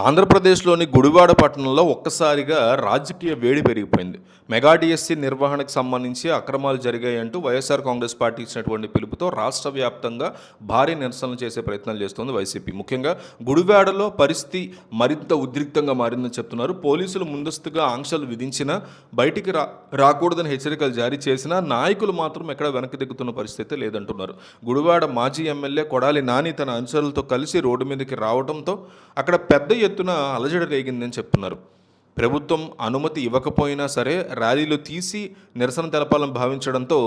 ఆంధ్రప్రదేశ్‌లోని గుడివాడ పట్టణంలో ఒక్కసారిగా రాజకీయ వేడి పెరిగిపోయింది. మెగా డీఎస్సీ నిర్వహణకు సంబంధించి అక్రమాలు జరిగాయంటూ వైఎస్ఆర్ కాంగ్రెస్ పార్టీ ఇచ్చినటువంటి పిలుపుతో రాష్ట్ర వ్యాప్తంగా భారీ నిరసనలు చేసే ప్రయత్నాలు చేస్తోంది వైసీపీ. ముఖ్యంగా గుడివాడలో పరిస్థితి మరింత ఉద్రిక్తంగా మారిందని చెప్తున్నారు. పోలీసులు ముందస్తుగా ఆంక్షలు విధించినా, బయటికి రాకూడదని హెచ్చరికలు జారీ చేసినా నాయకులు మాత్రం ఎక్కడ వెనక్కి దిగుతున్న పరిస్థితి లేదంటున్నారు. గుడివాడ మాజీ ఎమ్మెల్యే కొడాలి నాని తన అనుచరులతో కలిసి రోడ్డు మీదకి రావడంతో అక్కడ పెద్ద ఎత్తున అలజడి రేగిందని చెప్తున్నారు. ప్రభుత్వం అనుమతి ఇవ్వకపోయినా సరే ర్యాలీలు తీసి నిరసన తెలపాలని భావించడంతో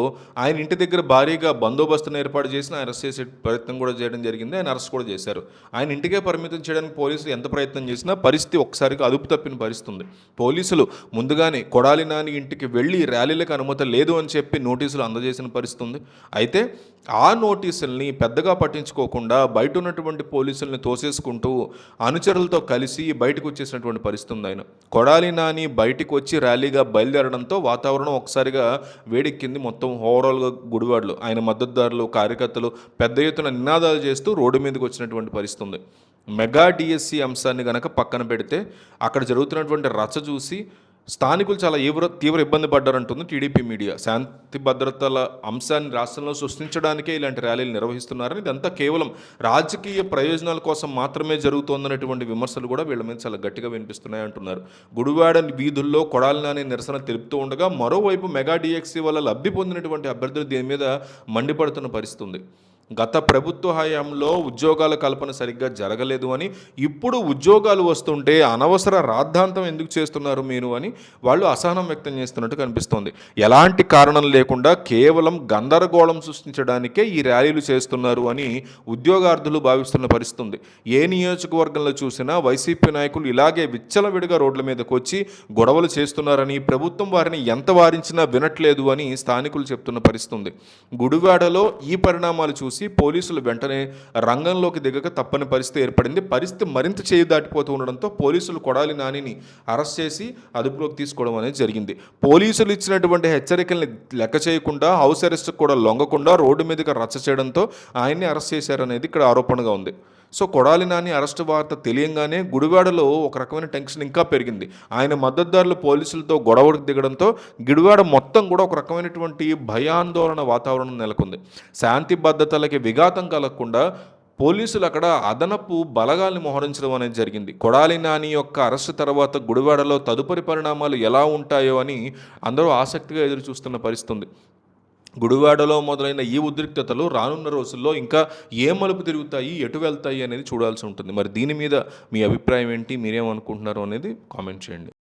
ఆయన ఇంటి దగ్గర భారీగా బందోబస్తును ఏర్పాటు చేసి అరెస్ట్ చేసే ప్రయత్నం కూడా చేయడం జరిగింది. ఆయన అరెస్ట్ కూడా చేశారు. ఆయన ఇంటికే పరిమితం చేయడానికి పోలీసులు ఎంత ప్రయత్నం చేసినా పరిస్థితి ఒకసారిగా అదుపు తప్పిన పరిస్థితి ఉంది. పోలీసులు ముందుగానే కొడాలి నాని ఇంటికి వెళ్ళి ర్యాలీలకు అనుమతి లేదు అని చెప్పి నోటీసులు అందజేసిన పరిస్థితి ఉంది. అయితే ఆ నోటీసుల్ని పెద్దగా పట్టించుకోకుండా బయట ఉన్నటువంటి పోలీసుల్ని తోసేసుకుంటూ అనుచరులతో కలిసి బయటకు వచ్చేసినటువంటి పరిస్థితి ఉంది. ఆయన కొడాలి నాని బయటికి వచ్చి ర్యాలీగా బయలుదేరడంతో వాతావరణం ఒకసారిగా వేడెక్కింది. మొత్తం ఓవరాల్గా గుడివాడలో ఆయన మద్దతుదారులు, కార్యకర్తలు పెద్ద ఎత్తున నినాదాలు చేస్తూ రోడ్డు మీదకి వచ్చినటువంటి పరిస్థితి ఉంది. మెగా డిఎస్సి అంశాన్ని కనుక పక్కన పెడితే అక్కడ జరుగుతున్నటువంటి రచ్చ చూసి స్థానికులు చాలా తీవ్ర ఇబ్బంది పడ్డారంటుంది టీడీపీ మీడియా. శాంతి భద్రతల అంశాన్ని రాష్ట్రంలో సృష్టించడానికే ఇలాంటి ర్యాలీలు నిర్వహిస్తున్నారని, ఇదంతా కేవలం రాజకీయ ప్రయోజనాల కోసం మాత్రమే జరుగుతోందనేటువంటి విమర్శలు కూడా వీళ్ళ మీద చాలా గట్టిగా వినిపిస్తున్నాయి అంటున్నారు. గుడివాడ వీధుల్లో కొడాలి నాని నిరసన తెలుపుతూ ఉండగా మరోవైపు మెగా డిఎస్సి వల్ల లబ్ధి పొందినటువంటి అభ్యర్థులు దీని మీద మండిపడుతున్న పరిస్థితి ఉంది. గత ప్రభుత్వ హయాంలో ఉద్యోగాల కల్పన సరిగ్గా జరగలేదు అని, ఇప్పుడు ఉద్యోగాలు వస్తుంటే అనవసర రాద్ధాంతం ఎందుకు చేస్తున్నారు మీరు అని వాళ్ళు అసహనం వ్యక్తం చేస్తున్నట్టు కనిపిస్తోంది. ఎలాంటి కారణం లేకుండా కేవలం గందరగోళం సృష్టించడానికే ఈ ర్యాలీలు చేస్తున్నారు అని ఉద్యోగార్థులు భావిస్తున్న పరిస్థితి ఉంది. ఏ నియోజకవర్గంలో చూసినా వైసీపీ నాయకులు ఇలాగే విచ్చలవిడిగా రోడ్ల మీదకు వచ్చి గొడవలు చేస్తున్నారని, ప్రభుత్వం వారిని ఎంత వారించినా వినట్లేదు అని స్థానికులు చెప్తున్న పరిస్థితి ఉంది. గుడివాడలో ఈ పరిణామాలు చూసి పోలీసులు వెంటనే రంగంలోకి దిగక తప్పని పరిస్థితి ఏర్పడింది. పరిస్థితి మరింత చేయి దాటిపోతూ ఉండడంతో పోలీసులు కొడాలి నానిని అరెస్ట్ చేసి అదుపులోకి తీసుకోవడం అనేది జరిగింది. పోలీసులు ఇచ్చినటువంటి హెచ్చరికల్ని లెక్క చేయకుండా, హౌస్ అరెస్ట్ కూడా లొంగకుండా రోడ్డు మీదకి రచ్చ చేయడంతో ఆయన్ని అరెస్ట్ చేశారనేది ఇక్కడ ఆరోపణగా ఉంది. సో కొడాలి నాని అరెస్ట్ వార్త తెలియంగానే గుడివాడలో ఒక రకమైన టెన్షన్ ఇంకా పెరిగింది. ఆయన మద్దతుదారులు పోలీసులతో గొడవకు దిగడంతో గుడివాడ మొత్తం కూడా ఒక రకమైనటువంటి భయాందోళన వాతావరణం నెలకొంది. శాంతి భద్రతలకి విఘాతం కలగకుండా పోలీసులు అక్కడ అదనపు బలగాల్ని మోహరించడం అనేది జరిగింది. కొడాలి నాని యొక్క అరెస్టు తర్వాత గుడివాడలో తదుపరి పరిణామాలు ఎలా ఉంటాయో అని అందరూ ఆసక్తిగా ఎదురు చూస్తున్న పరిస్థితి ఉంది. గుడివాడలో మొదలైన ఈ ఉద్రిక్తతలు రానున్న రోజుల్లో ఇంకా ఏ మలుపు తిరుగుతాయి, ఎటు వెళ్తాయి అనేది చూడాల్సి ఉంటుంది. మరి దీని మీద మీ అభిప్రాయం ఏంటి, మీరేమనుకుంటున్నారు అనేది కామెంట్ చేయండి.